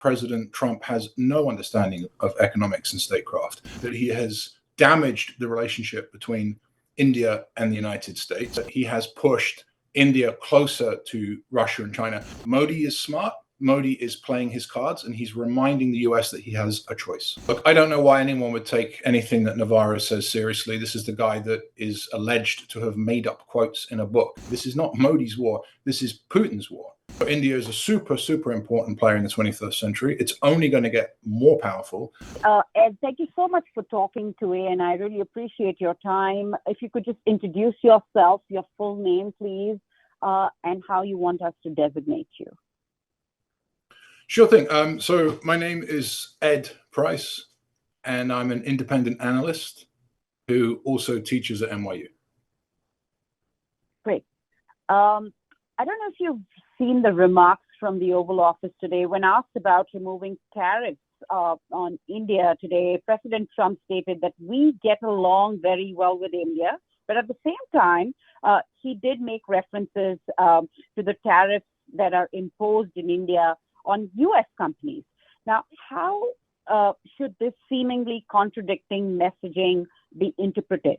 President Trump has no understanding of economics and statecraft, that he has damaged the relationship between India and the United States, that he has pushed India closer to Russia and China. Modi is smart. Modi is playing his cards, and he's reminding the US that he has a choice. Look, I don't know why anyone would take anything that Navarro says seriously. This is the guy that is alleged to have made up quotes in a book. This is not Modi's war. This is Putin's war. India is a super, super important player in the 21st century. It's only going to get more powerful. Ed, thank you so much for talking today, and I really appreciate your time. If you could just introduce yourself, your full name, please, and how you want us to designate you. Sure thing. So my name is Ed Price, and I'm an independent analyst who also teaches at NYU. Great. I don't know if you've seen the remarks from the Oval Office today. When asked about removing tariffs on India today, President Trump stated that we get along very well with India, but at the same time, he did make references to the tariffs that are imposed in India on U.S. companies. Now, how should this seemingly contradicting messaging be interpreted?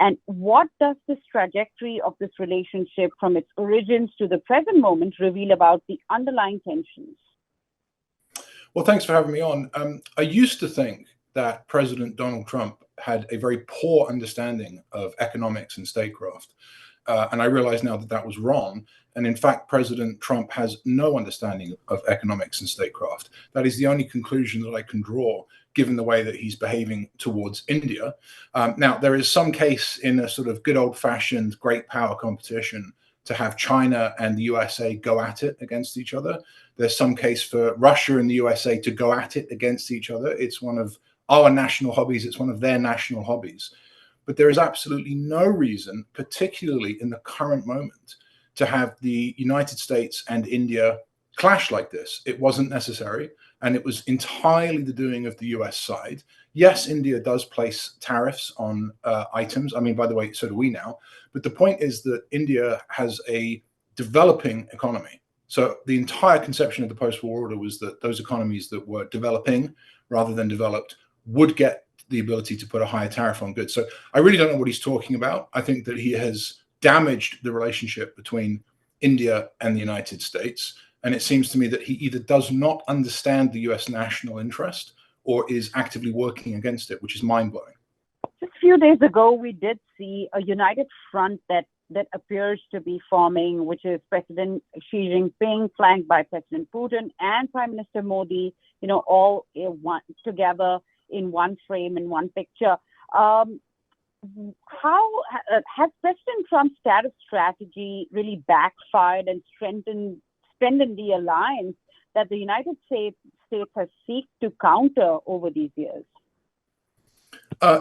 And what does this trajectory of this relationship from its origins to the present moment reveal about the underlying tensions? Well, thanks for having me on. I used to think that President Donald Trump had a very poor understanding of economics and statecraft. And I realize now that that was wrong. And in fact, President Trump has no understanding of economics and statecraft. That is the only conclusion that I can draw, given the way that he's behaving towards India. Now, there is some case in a sort of good old-fashioned great power competition to have China and the USA go at it against each other. There's some case for Russia and the USA to go at it against each other. It's one of our national hobbies. It's one of their national hobbies. But there is absolutely no reason, particularly in the current moment, to have the United States and India clash like this. It wasn't necessary, and it was entirely the doing of the US side. Yes, India does place tariffs on items. I mean, by the way, so do we now. But the point is that India has a developing economy. So the entire conception of the post-war order was that those economies that were developing rather than developed would get the ability to put a higher tariff on goods. So I really don't know what he's talking about. I think that he has damaged the relationship between India and the United States. And it seems to me that he either does not understand the US national interest or is actively working against it, which is mind-blowing. Just a few days ago, we did see a united front that appears to be forming, which is President Xi Jinping, flanked by President Putin and Prime Minister Modi, all together in one frame, in one picture. How has President Trump's tariff strategy really backfired and strengthened the alliance that the United States has sought to counter over these years?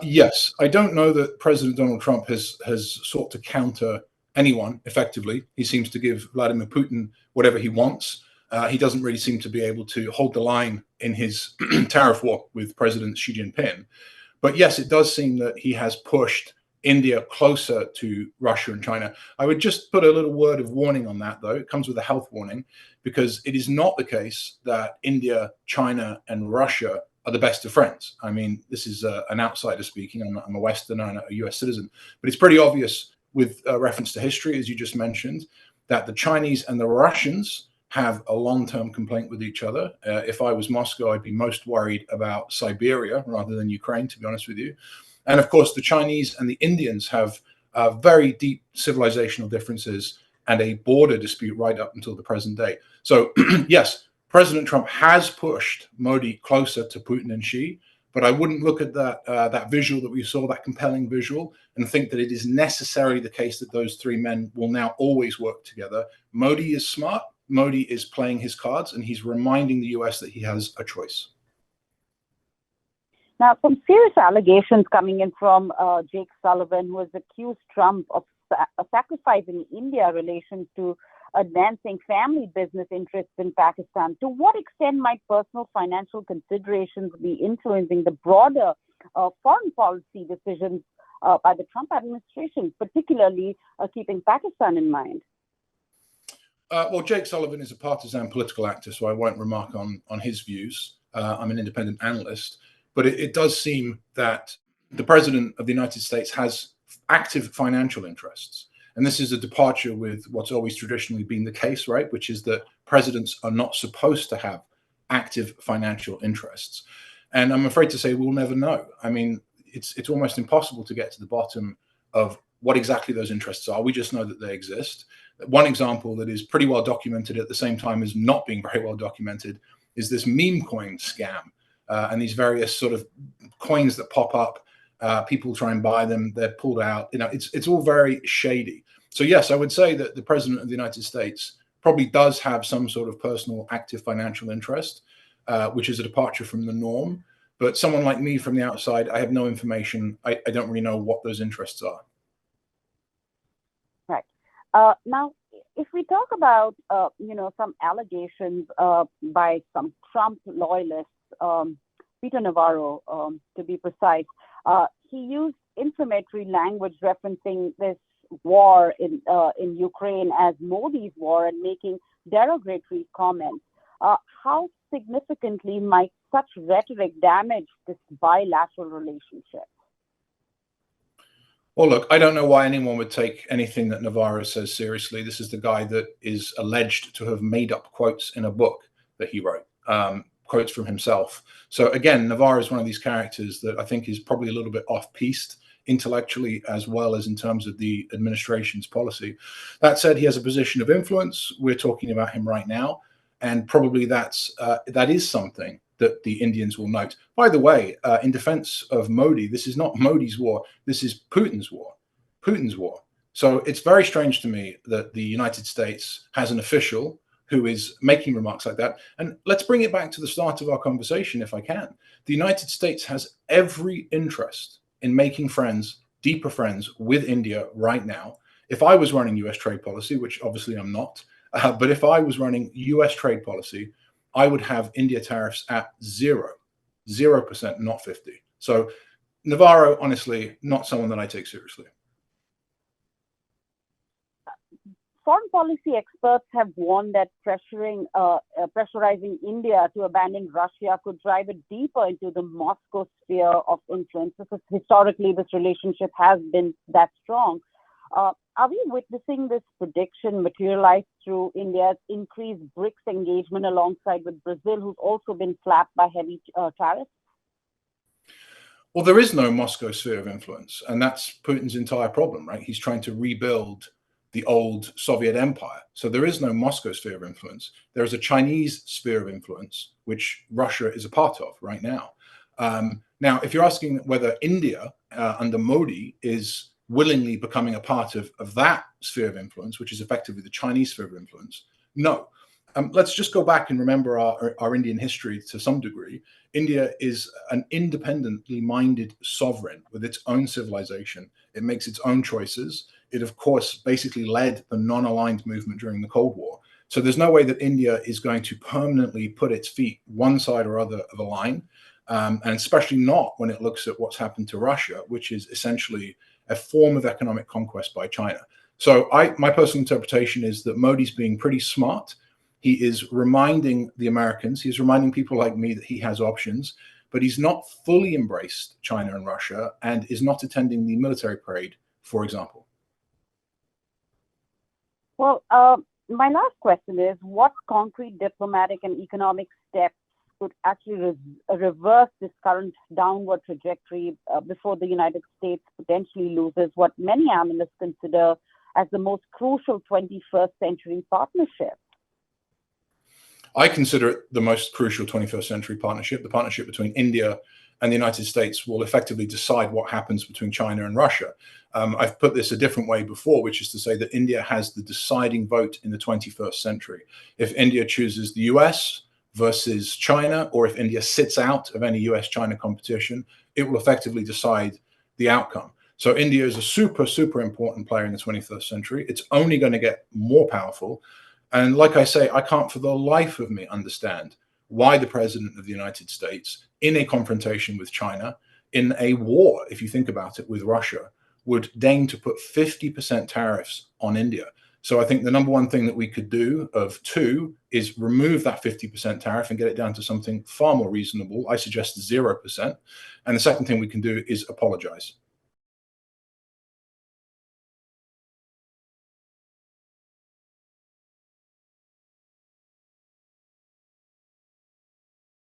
Yes, I don't know that President Donald Trump has sought to counter anyone effectively. He seems to give Vladimir Putin whatever he wants. He doesn't really seem to be able to hold the line in his tariff war with President Xi Jinping. But yes, it does seem that he has pushed India closer to Russia and China. I would just put a little word of warning on that, though. It comes with a health warning, because it is not the case that India, China, and Russia are the best of friends. I mean, this is an outsider speaking. I'm a Westerner and a US citizen. But it's pretty obvious with reference to history, as you just mentioned, that the Chinese and the Russians have a long-term complaint with each other. If I was Moscow, I'd be most worried about Siberia rather than Ukraine, to be honest with you. And of course, the Chinese and the Indians have very deep civilizational differences and a border dispute right up until the present day. So yes, President Trump has pushed Modi closer to Putin and Xi, but I wouldn't look at that visual that we saw, that compelling visual, and think that it is necessarily the case that those three men will now always work together. Modi is smart. Modi is playing his cards, and he's reminding the US that he has a choice. Now, some serious allegations coming in from Jake Sullivan, who has accused Trump of sacrificing India relations to advancing family business interests in Pakistan. To what extent might personal financial considerations be influencing the broader foreign policy decisions by the Trump administration, particularly keeping Pakistan in mind? Well, Jake Sullivan is a partisan political actor, so I won't remark on his views. I'm an independent analyst, but it does seem that the president of the United States has active financial interests. And this is a departure with what's always traditionally been the case, right? Which is that presidents are not supposed to have active financial interests. And I'm afraid to say we'll never know. I mean, it's almost impossible to get to the bottom of what exactly those interests are. We just know that they exist. One example that is pretty well documented at the same time as not being very well documented is this meme coin scam, and these various sort of coins that pop up. People try and buy them, they're pulled out. It's all very shady. So yes, I would say that the president of the United States probably does have some sort of personal active financial interest, which is a departure from the norm. But someone like me from the outside, I have no information. I don't really know what those interests are. Right. Now, if we talk about, some allegations by some Trump loyalists, Peter Navarro, to be precise, he used inflammatory language referencing this war in Ukraine as Modi's war and making derogatory comments. How significantly might such rhetoric damage this bilateral relationship? Well, look, I don't know why anyone would take anything that Navarro says seriously. This is the guy that is alleged to have made up quotes in a book that he wrote, quotes from himself. So again, Navarro is one of these characters that I think is probably a little bit off-piste intellectually as well as in terms of the administration's policy. That said, he has a position of influence. We're talking about him right now, and probably that is something that the Indians will note. By the way, in defense of Modi, this is not Modi's war. This is Putin's war. Putin's war. So it's very strange to me that the United States has an official who is making remarks like that. And let's bring it back to the start of our conversation, if I can. The United States has every interest in making friends, deeper friends with India right now. If I was running US trade policy, which obviously I'm not, but if I was running US trade policy, I would have India tariffs at 0%, not 50. So Navarro, honestly, not someone that I take seriously. Foreign policy experts have warned that pressurizing India to abandon Russia could drive it deeper into the Moscow sphere of influence, because historically this relationship has been that strong. Are we witnessing this prediction materialize through India's increased BRICS engagement alongside with Brazil, who's also been slapped by heavy tariffs? Well, there is no Moscow sphere of influence, and that's Putin's entire problem, right? He's trying to rebuild the old Soviet empire. So there is no Moscow sphere of influence. There is a Chinese sphere of influence, which Russia is a part of right now. Now, if you're asking whether India under Modi is willingly becoming a part of that sphere of influence, which is effectively the Chinese sphere of influence, no. Let's just go back and remember our Indian history to some degree. India is an independently minded sovereign with its own civilization. It makes its own choices. It, of course, basically led the non-aligned movement during the Cold War. So there's no way that India is going to permanently put its feet one side or other of a line, and especially not when it looks at what's happened to Russia, which is essentially a form of economic conquest by China. So my personal interpretation is that Modi's being pretty smart. He is reminding the Americans, he's reminding people like me that he has options, but he's not fully embraced China and Russia and is not attending the military parade, for example. Well, my last question is, what concrete diplomatic and economic steps could actually reverse this current downward trajectory before the United States potentially loses what many analysts consider as the most crucial 21st century partnership? I consider it the most crucial 21st century partnership. The partnership between India and the United States will effectively decide what happens between China and Russia. I've put this a different way before, which is to say that India has the deciding vote in the 21st century. If India chooses the US versus China, or if India sits out of any US-China competition, it will effectively decide the outcome. So India is a super, super important player in the 21st century. It's only going to get more powerful. And like I say, I can't for the life of me understand why the president of the United States, in a confrontation with China, in a war, if you think about it, with Russia, would deign to put 50% tariffs on India. So I think the number one thing that we could do of two is remove that 50% tariff and get it down to something far more reasonable. I suggest 0%. And the second thing we can do is apologize.